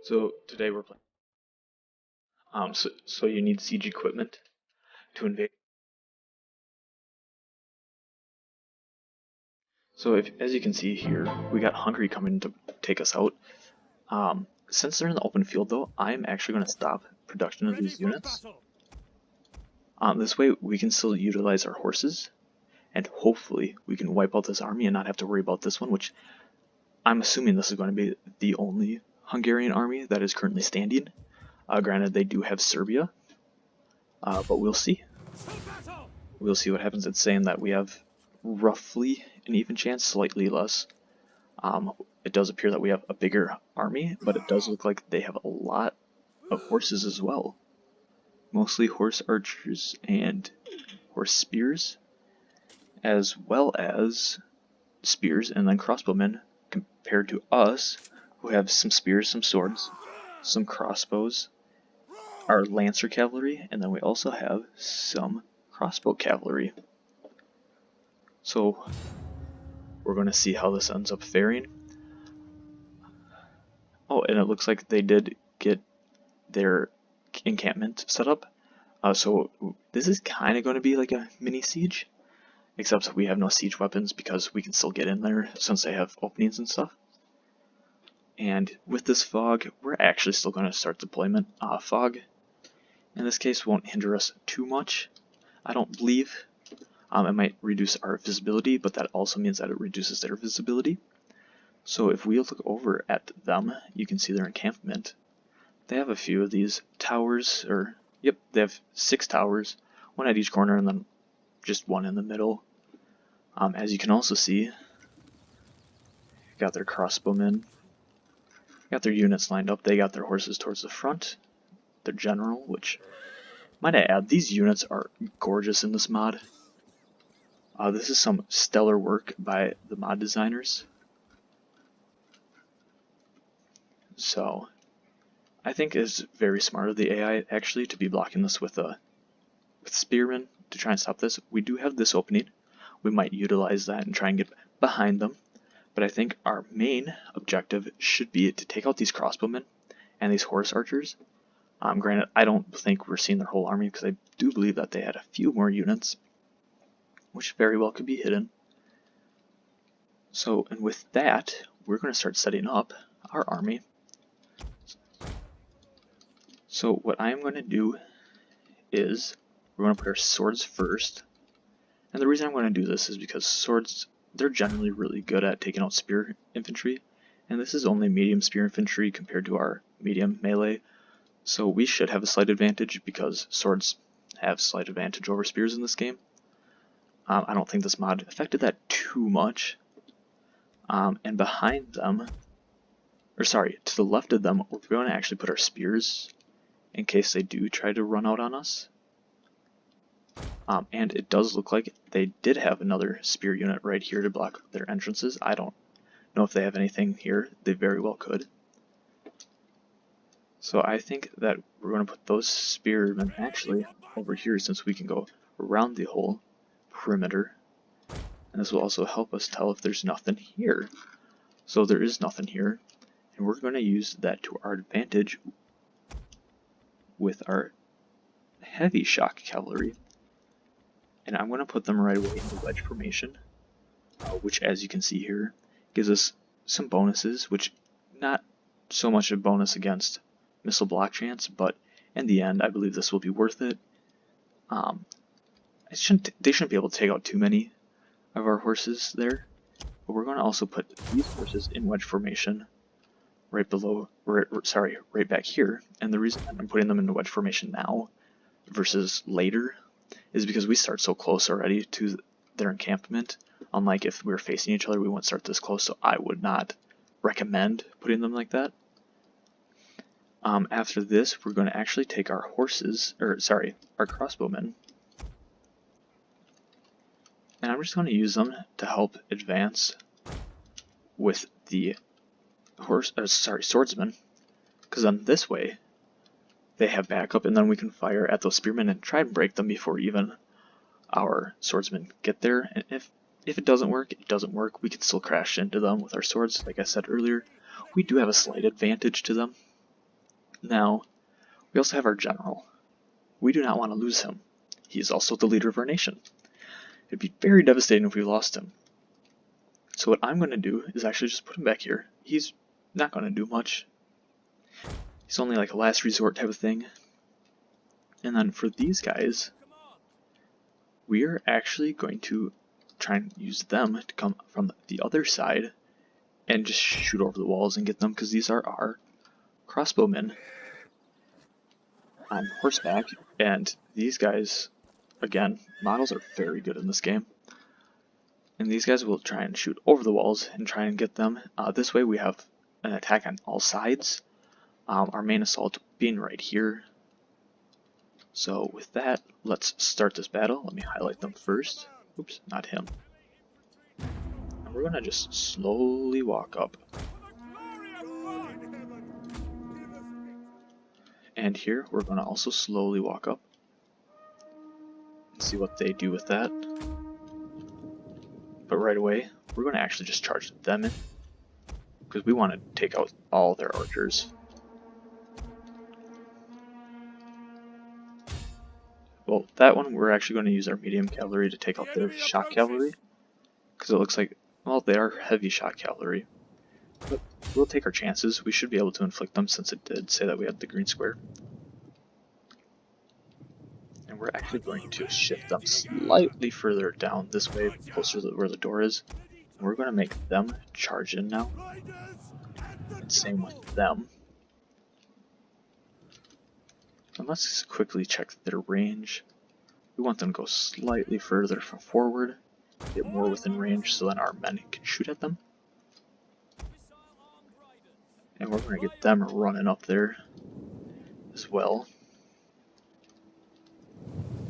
So today we're playing. So you need siege equipment to invade. So as you can see here, we got Hungary coming to take us out. Since they're in the open field though, I'm actually going to stop production of these units. This way we can still utilize our horses, and hopefully we can wipe out this army and not have to worry about this one, which I'm assuming this is going to be the only Hungarian army that is currently standing. Granted, they do have Serbia, but we'll see. We'll see what happens. It's saying that we have roughly an even chance, slightly less. It does appear that we have a bigger army, but it does look like they have a lot of horses as well. Mostly horse archers and horse spears, as well as spears and then crossbowmen, compared to us, who have some spears, some swords, some crossbows, our lancer cavalry, and then we also have some crossbow cavalry. So we're going to see how this ends up faring. Oh, and it looks like they did get their encampment set up. So this is kind of going to be like a mini siege, except we have no siege weapons because we can still get in there since they have openings and stuff. And with this fog, we're actually still going to start deployment. Fog, in this case, won't hinder us too much, I don't believe. It might reduce our visibility, but that also means that it reduces their visibility. So if we look over at them, you can see their encampment. They have a few of these towers, they have 6 towers, one at each corner and then just one in the middle. As you can also see, got their crossbowmen, got their units lined up, they got their horses towards the front, their general, which, might I add, these units are gorgeous in this mod. This is some stellar work by the mod designers. So, I think it's very smart of the AI actually to be blocking this with spearmen to try and stop this. We do have this opening. We might utilize that and try and get behind them. But I think our main objective should be to take out these crossbowmen and these horse archers. Granted, I don't think we're seeing their whole army because I do believe that they had a few more units, which very well could be hidden. So, and with that, we're going to start setting up our army. So what I'm going to do is we're going to put our swords first. And the reason I'm going to do this is because swords, they're generally really good at taking out spear infantry. And this is only medium spear infantry compared to our medium melee. So we should have a slight advantage because swords have slight advantage over spears in this game. I don't think this mod affected that too much. And behind them, or sorry, to the left of them, we're going to actually put our spears in case they do try to run out on us. And it does look like they did have another spear unit right here to block their entrances. I don't know if they have anything here. They very well could. So I think that we're going to put those spearmen actually over here since we can go around the whole perimeter. And this will also help us tell if there's nothing here. So there is nothing here. And we're going to use that to our advantage with our heavy shock cavalry. And I'm going to put them right away in the wedge formation, which, as you can see here, gives us some bonuses, which not so much a bonus against missile block chance, but in the end, I believe this will be worth it. They shouldn't be able to take out too many of our horses there, but we're going to also put these horses in wedge formation right below, right back here. And the reason I'm putting them into wedge formation now versus later is because we start so close already to their encampment. Unlike if we were facing each other, we wouldn't start this close, so I would not recommend putting them like that. After this, we're going to actually take our our crossbowmen, and I'm just going to use them to help advance with the swordsmen, because then this way they have backup, and then we can fire at those spearmen and try and break them before even our swordsmen get there. And if it doesn't work, it doesn't work. We can still crash into them with our swords. Like I said earlier, we do have a slight advantage to them. Now, we also have our general. We do not want to lose him. He is also the leader of our nation. It'd be very devastating if we lost him. So what I'm going to do is actually just put him back here. He's not going to do much. He's only like a last resort type of thing. And then for these guys, we are actually going to try and use them to come from the other side and just shoot over the walls and get them, because these are our crossbowmen on horseback. And these guys, again, models are very good in this game. And these guys will try and shoot over the walls and try and get them. This way we have an attack on all sides. Our main assault being right here. So with that, let's start this battle. Let me highlight them first. Oops, not him. And we're gonna just slowly walk up. And here, we're gonna also slowly walk up. And see what they do with that. But right away, we're gonna actually just charge them in. Because we want to take out all their archers. Well, that one we're actually going to use our medium cavalry to take out their shock cavalry, because it looks like, well, they are heavy shock cavalry. But we'll take our chances. We should be able to inflict them, since it did say that we had the green square. And we're actually going to shift them slightly further down this way, closer to where the door is. And we're going to make them charge in now. And same with them. And let's quickly check their range. We want them to go slightly further forward, get more within range, so then our men can shoot at them. And we're going to get them running up there as well.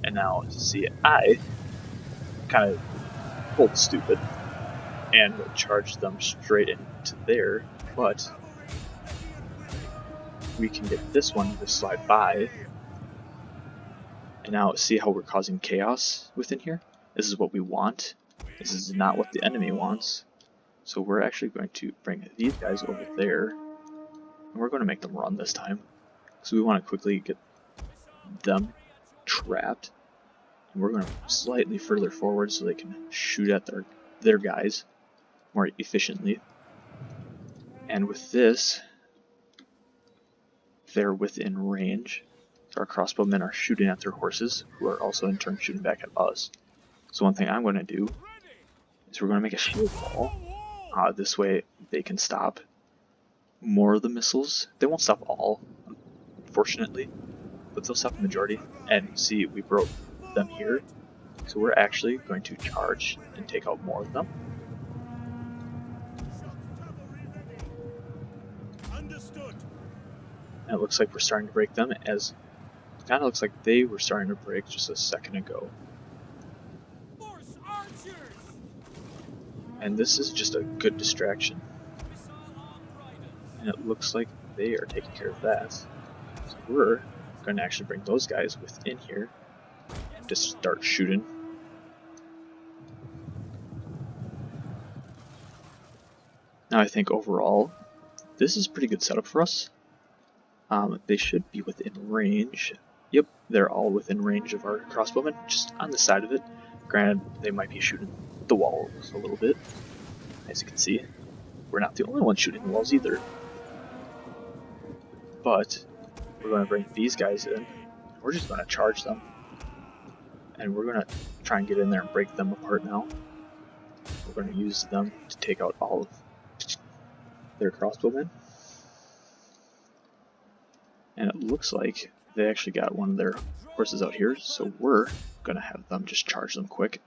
And now, see, I kind of pulled stupid and charged them straight into there, but we can get this one to slide by. And now see how we're causing chaos within here? This is what we want. This is not what the enemy wants. So we're actually going to bring these guys over there. And we're going to make them run this time. So we want to quickly get them trapped. And we're going to slightly further forward so they can shoot at their guys more efficiently. And with this, they're within range. So our crossbowmen are shooting at their horses, who are also in turn shooting back at us. So one thing I'm going to do is we're going to make a shield wall. This way they can stop more of the missiles. They won't stop all, unfortunately, but they'll stop the majority. And see, we broke them here. So we're actually going to charge and take out more of them. And it looks like we're starting to break them, as it kind of looks like they were starting to break just a second ago. And this is just a good distraction. And it looks like they are taking care of that. So we're going to actually bring those guys within here to start shooting. Now I think overall, this is a pretty good setup for us. They should be within range. Yep, they're all within range of our crossbowmen, just on the side of it. Granted, they might be shooting the walls a little bit. As you can see, we're not the only ones shooting the walls either. But we're going to bring these guys in. We're just going to charge them. And we're going to try and get in there and break them apart now. We're going to use them to take out all of their crossbowmen. And it looks like they actually got one of their horses out here, so we're going to have them just charge them quick.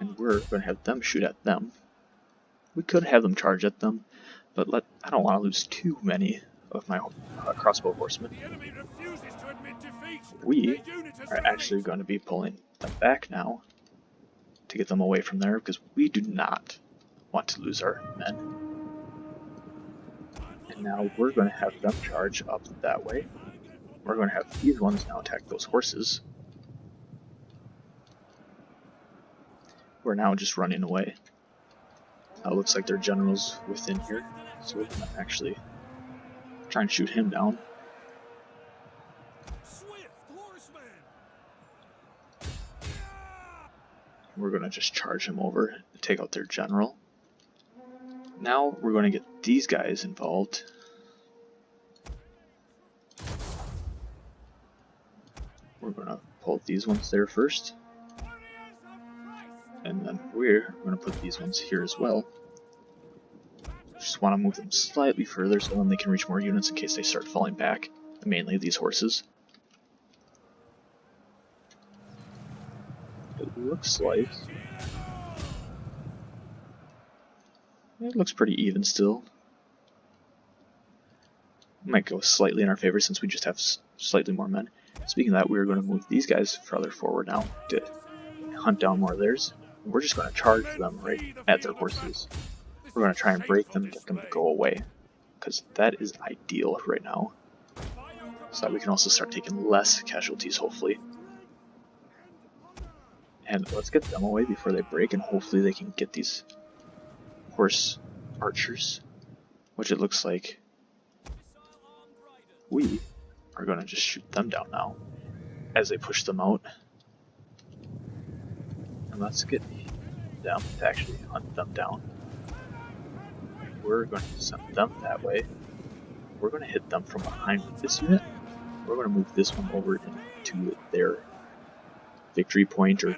And we're going to have them shoot at them. We could have them charge at them, but I don't want to lose too many of my crossbow horsemen. We are actually going to be pulling them back now to get them away from there, because we do not want to lose our men. And now we're going to have them charge up that way. We're going to have these ones now attack those horses. We're now just running away. It looks like their general's within here, so we're going to actually Try and shoot him down. We're going to just charge him over and take out their general. Now we're going to get these guys involved. We're going to pull these ones there first. And then we're going to put these ones here as well. Just want to move them slightly further so then they can reach more units in case they start falling back. Mainly these horses. It looks like it looks pretty even still. Might go slightly in our favor since we just have slightly more men. Speaking of that, we're going to move these guys further forward now to hunt down more of theirs. We're just going to charge them right at their horses. We're going to try and break them, get them to go away, because that is ideal right now. So that we can also start taking less casualties, hopefully. And let's get them away before they break, and hopefully they can get these horse archers, which it looks like we are going to just shoot them down now as they push them out. And let's get them to actually hunt them down. We're going to send them that way. We're going to hit them from behind with this unit. We're going to move this one over into their victory point. Or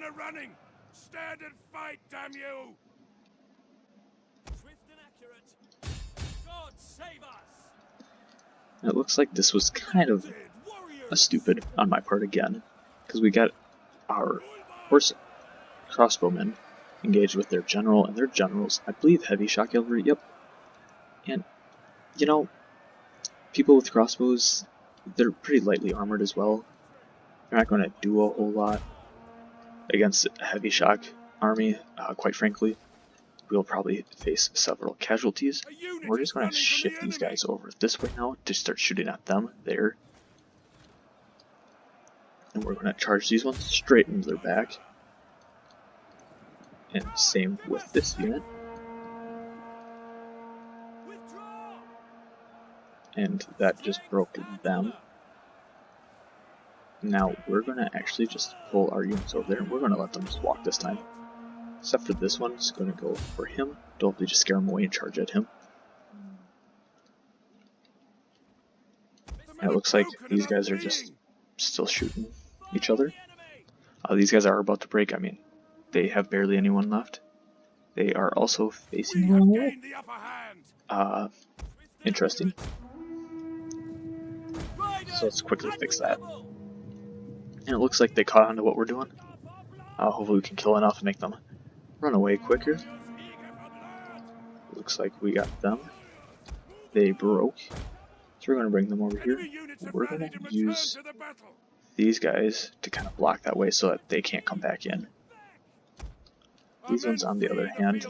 stand and fight, damn you! Swift and accurate. God save us! It looks like this was kind of a stupid on my part again, because we got our horse crossbowmen engaged with their general and their generals. I believe heavy shot cavalry. Yep. And you know, people with crossbows, they're pretty lightly armored as well. They're not going to do a whole lot against a heavy shock army, quite frankly. We'll probably face several casualties. We're just going to shift these guys over this way now to start shooting at them there. And we're going to charge these ones straight into their back. And same with this unit. And that just broke them. Now we're going to actually just pull our units over there and we're going to let them just walk this time. Except for this one, it's going to go for him. Don't just scare him away and charge at him. And it looks like these guys are just still shooting each other. These guys are about to break. I mean, they have barely anyone left. They are also facing the wrong way. Interesting. So let's quickly fix that. And it looks like they caught on to what we're doing. Hopefully we can kill enough to make them run away quicker. Looks like we got them. They broke. So we're going to bring them over here. We're going to use these guys to kind of block that way so that they can't come back in. These ones, on the other hand,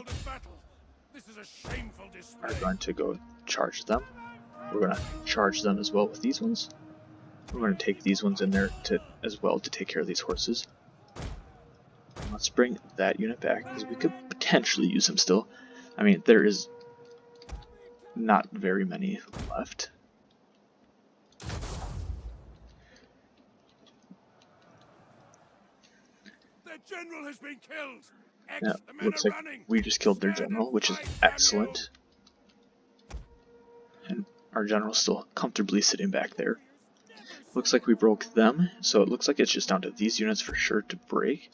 are going to go charge them. We're going to charge them as well with these ones. We're going to take these ones in there as well to take care of these horses. Let's bring that unit back because we could potentially use him still. I mean, there is not very many left. Their general has been killed. Yeah, looks like we just killed their general, which is excellent. And our general's still comfortably sitting back there. Looks like we broke them, so it looks like it's just down to these units for sure to break.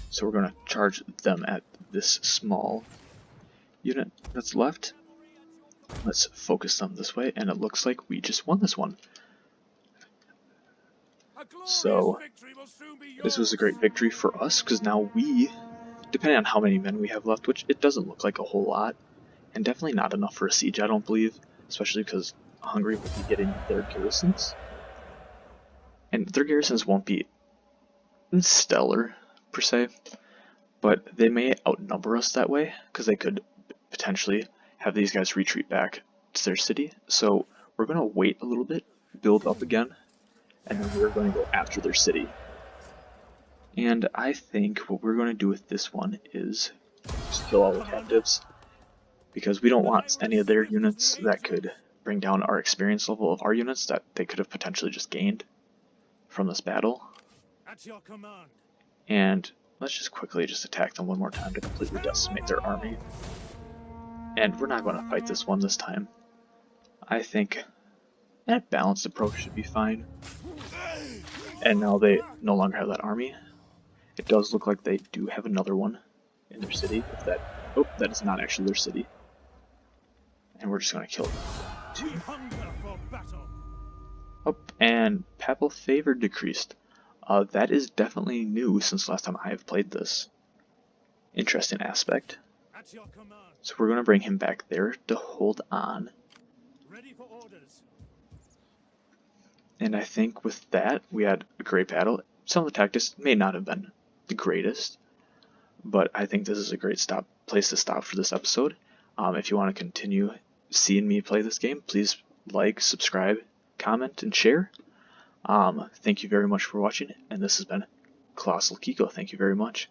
So we're going to charge them at this small unit that's left. Let's focus them this way, and it looks like we just won this one. So this was a great victory for us, because now we, depending on how many men we have left, which it doesn't look like a whole lot, and definitely not enough for a siege, I don't believe, especially because Hungary will be getting their garrisons. And their garrisons won't be stellar, per se, but they may outnumber us that way, because they could potentially have these guys retreat back to their city. So we're going to wait a little bit, build up again, and then we're going to go after their city. And I think what we're going to do with this one is just kill all the captives, because we don't want any of their units that could bring down our experience level of our units that they could have potentially just gained from this battle. At your command. And let's just quickly just attack them one more time to completely decimate their army. And we're not going to fight this one this time. I think a balanced approach should be fine. And now they no longer have that army. It does look like they do have another one in their city. If that, oh, that is not actually their city. And we're just going to kill them. We hunger for battle. Oh, and papal favor decreased. That is definitely new since last time I have played this. Interesting aspect. At your command. So we're going to bring him back there to hold on. Ready for orders. And I think with that, we had a great battle. Some of the tactics may not have been the greatest, but I think this is a great place to stop for this episode. If you want to continue seeing me play this game, please like, subscribe, comment, and share. Thank you very much for watching, and this has been Colossal Kiko. Thank you very much.